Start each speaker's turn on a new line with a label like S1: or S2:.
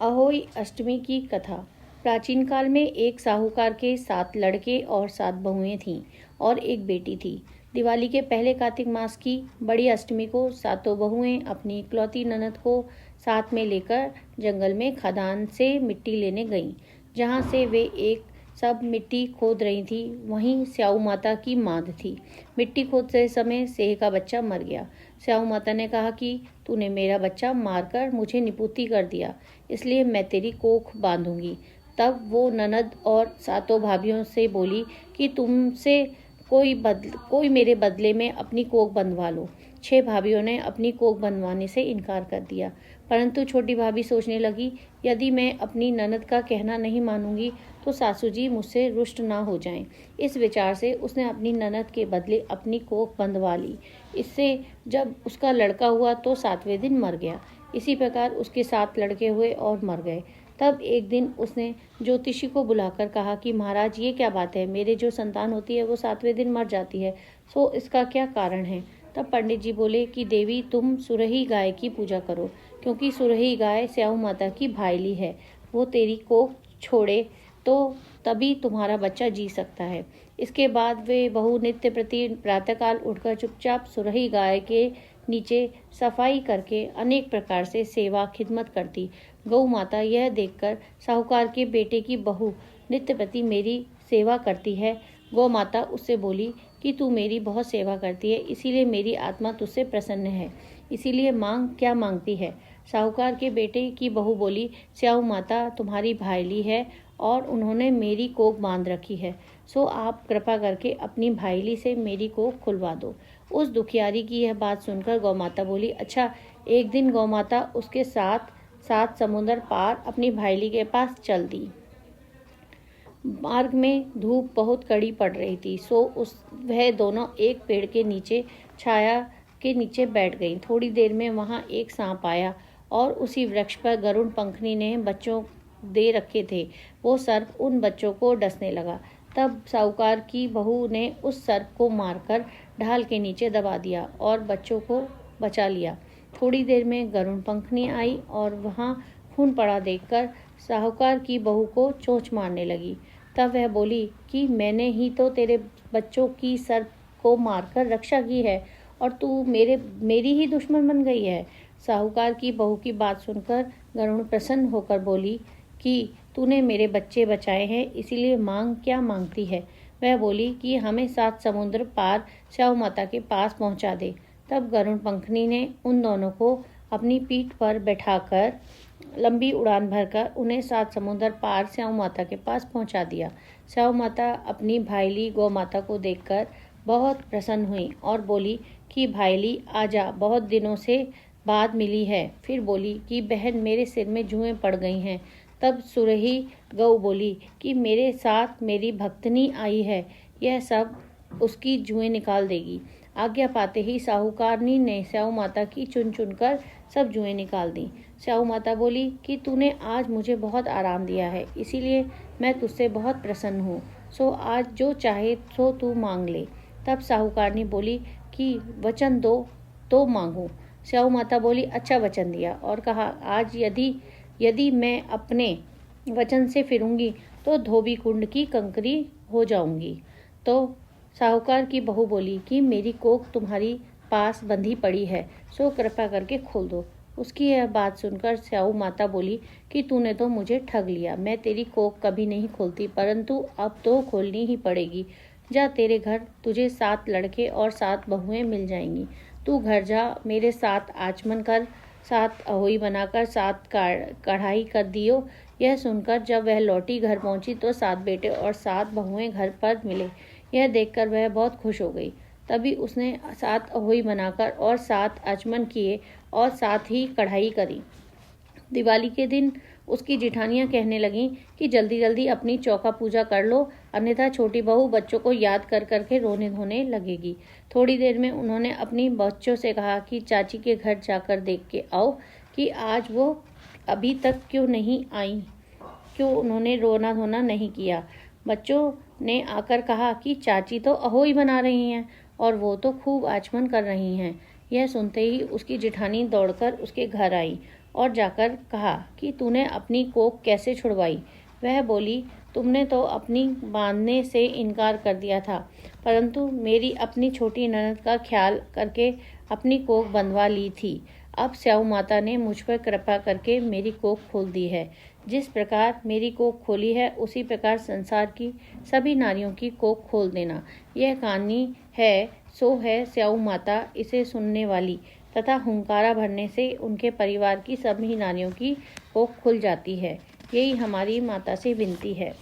S1: अहोई अष्टमी की कथा। प्राचीन काल में एक साहूकार के 7 लड़के और 7 बहुएं थीं और एक बेटी थी। दिवाली के पहले कार्तिक मास की बड़ी अष्टमी को सातों बहुएं अपनी इकलौती ननद को साथ में लेकर जंगल में खदान से मिट्टी लेने गईं। जहाँ से वे एक सब मिट्टी खोद रही थी, वहीं स्याऊ माता की मांद थी। मिट्टी खोदते समय सेह का बच्चा मर गया। स्याऊ माता ने कहा कि तूने मेरा बच्चा मारकर मुझे निपुत्ति कर दिया, इसलिए मैं तेरी कोख बांधूंगी। तब वो ननद और सातों भाभियों से बोली कि तुमसे कोई मेरे बदले में अपनी कोख बंधवा लो। 6 भाभियों ने अपनी कोख बंधवाने से इनकार कर दिया, परंतु छोटी भाभी सोचने लगी, यदि मैं अपनी ननद का कहना नहीं मानूंगी तो सासू जी मुझसे रुष्ट ना हो जाएं। इस विचार से उसने अपनी ननद के बदले अपनी कोख बंधवा ली। इससे जब उसका लड़का हुआ तो 7वें दिन मर गया। इसी प्रकार उसके 7 लड़के हुए और मर गए। तब एक दिन उसने ज्योतिषी को बुलाकर कहा कि महाराज, ये क्या बात है, मेरे जो संतान होती है वो 7वें दिन मर जाती है, सो इसका क्या कारण है। तब पंडित जी बोले कि देवी, तुम सुरही गाय की पूजा करो, क्योंकि सुरही गाय स्याऊ माता की भाईली है। वो तेरी को छोड़े तो तभी तुम्हारा बच्चा जी सकता है। इसके बाद वे बहू नित्य प्रति प्रातःकाल उठकर चुपचाप सुरही गाय के नीचे सफाई करके अनेक प्रकार से सेवा खिदमत करती। गौ माता यह देखकर साहूकार के बेटे की बहू नित्य प्रति मेरी सेवा करती है। गौ माता उससे बोली कि तू मेरी बहुत सेवा करती है, इसीलिए मेरी आत्मा तुझसे प्रसन्न है, इसीलिए मांग क्या मांगती है। साहूकार के बेटे की बहू बोली, स्याऊ माता तुम्हारी भाईली है और उन्होंने मेरी कोख बांध रखी है, सो आप कृपा करके अपनी भाईली से मेरी कोख खुलवा दो। उस दुखियारी की यह बात सुनकर गौ माता बोली, अच्छा। एक दिन गौ माता उसके साथ 7 समुंदर पार अपनी भाईली के पास चल दी। मार्ग में धूप बहुत कड़ी पड़ रही थी, सो वह दोनों एक पेड़ के नीचे छाया के नीचे बैठ गईं। थोड़ी देर में वहां एक सांप आया और उसी वृक्ष पर गरुड़ पंखनी ने बच्चों दे रखे थे। वो सर्प उन बच्चों को डसने लगा। तब साहूकार की बहू ने उस सर्प को मारकर ढाल के नीचे दबा दिया और बच्चों को बचा लिया। थोड़ी देर में गरुड़ पंखनी आई और वहां खून पड़ा देखकर साहूकार की बहू को चोंच मारने लगी। तब वह बोली कि मैंने ही तो तेरे बच्चों की सर्प को मारकर रक्षा की है और तू मेरी ही दुश्मन बन गई है। साहूकार की बहू की बात सुनकर गरुड़ प्रसन्न होकर बोली कि तूने मेरे बच्चे बचाए हैं, इसीलिए मांग क्या मांगती है। वह बोली कि हमें 7 समुद्र पार स्याऊ माता के पास पहुंचा दे। तब गरुड़ पंखनी ने उन दोनों को अपनी पीठ पर बैठाकर लंबी उड़ान भरकर उन्हें 7 समुद्र पार स्याऊ माता के पास पहुंचा दिया। स्याऊ माता अपनी भाईली गौ माता को देखकर बहुत प्रसन्न हुई और बोली कि भाईली आजा, बहुत दिनों से बाद मिली है। फिर बोली कि बहन, मेरे सिर में जुएं पड़ गई हैं। तब सुरही गौ बोली कि मेरे साथ मेरी भक्तनी आई है, यह सब उसकी जुएं निकाल देगी। आज्ञा पाते ही साहूकारनी ने स्याऊ माता की चुन चुन कर सब जुएं निकाल दी। स्याऊ माता बोली कि तूने आज मुझे बहुत आराम दिया है, इसीलिए मैं तुझसे बहुत प्रसन्न हूँ, सो आज जो चाहे सो तू मांग ले। तब साहूकारनी बोली कि वचन दो तो मांगू। स्याऊ माता बोली, अच्छा वचन दिया और कहा, आज यदि मैं अपने वचन से फिरूंगी तो धोबी कुंड की कंकरी हो जाऊंगी। तो साहूकार की बहू बोली कि मेरी कोख तुम्हारी पास बंधी पड़ी है, सो कृपा करके खोल दो। उसकी यह बात सुनकर स्याऊ माता बोली कि तूने तो मुझे ठग लिया, मैं तेरी कोख कभी नहीं खोलती, परंतु अब तो खोलनी ही पड़ेगी। जा, तेरे घर तुझे 7 लड़के और 7 बहुएं मिल जाएंगी। तू घर जा, मेरे 7 आचमन कर, 7 अहोई बनाकर 7 कढ़ाई कर दियो। यह सुनकर जब वह लौटी घर पहुंची तो 7 बेटे और 7 बहुएं घर पर मिले। यह देखकर वह बहुत खुश हो गई। तभी उसने 7 अहोई बनाकर और 7 आचमन किए और 7 ही कढ़ाई करी। दिवाली के दिन उसकी जिठानियां कहने लगीं कि जल्दी जल्दी अपनी चौका पूजा कर लो, अन्यथा छोटी बहू बच्चों को याद कर करके रोने धोने लगेगी। थोड़ी देर में उन्होंने अपनी बच्चों से कहा कि चाची के घर जाकर देख के आओ कि आज वो अभी तक क्यों नहीं आई, क्यों उन्होंने रोना धोना नहीं किया। बच्चों ने आकर कहा कि चाची तो अहोई बना रही हैं और वो तो खूब आचमन कर रही हैं। यह सुनते ही उसकी जिठानी दौड़कर उसके घर आई और जाकर कहा कि तूने अपनी कोख कैसे छुड़वाई। वह बोली, तुमने तो अपनी बांधने से इनकार कर दिया था, परंतु मेरी अपनी छोटी ननद का ख्याल करके अपनी कोख बंधवा ली थी। अब स्याऊ माता ने मुझ पर कृपा करके मेरी कोख खोल दी है। जिस प्रकार मेरी कोख खोली है, उसी प्रकार संसार की सभी नारियों की कोख खोल देना। यह कहानी है सो है स्याऊ माता इसे सुनने वाली, तथा हुंकारा भरने से उनके परिवार की सभी नारियों की कोख खुल जाती है। यही हमारी माता से विनती है।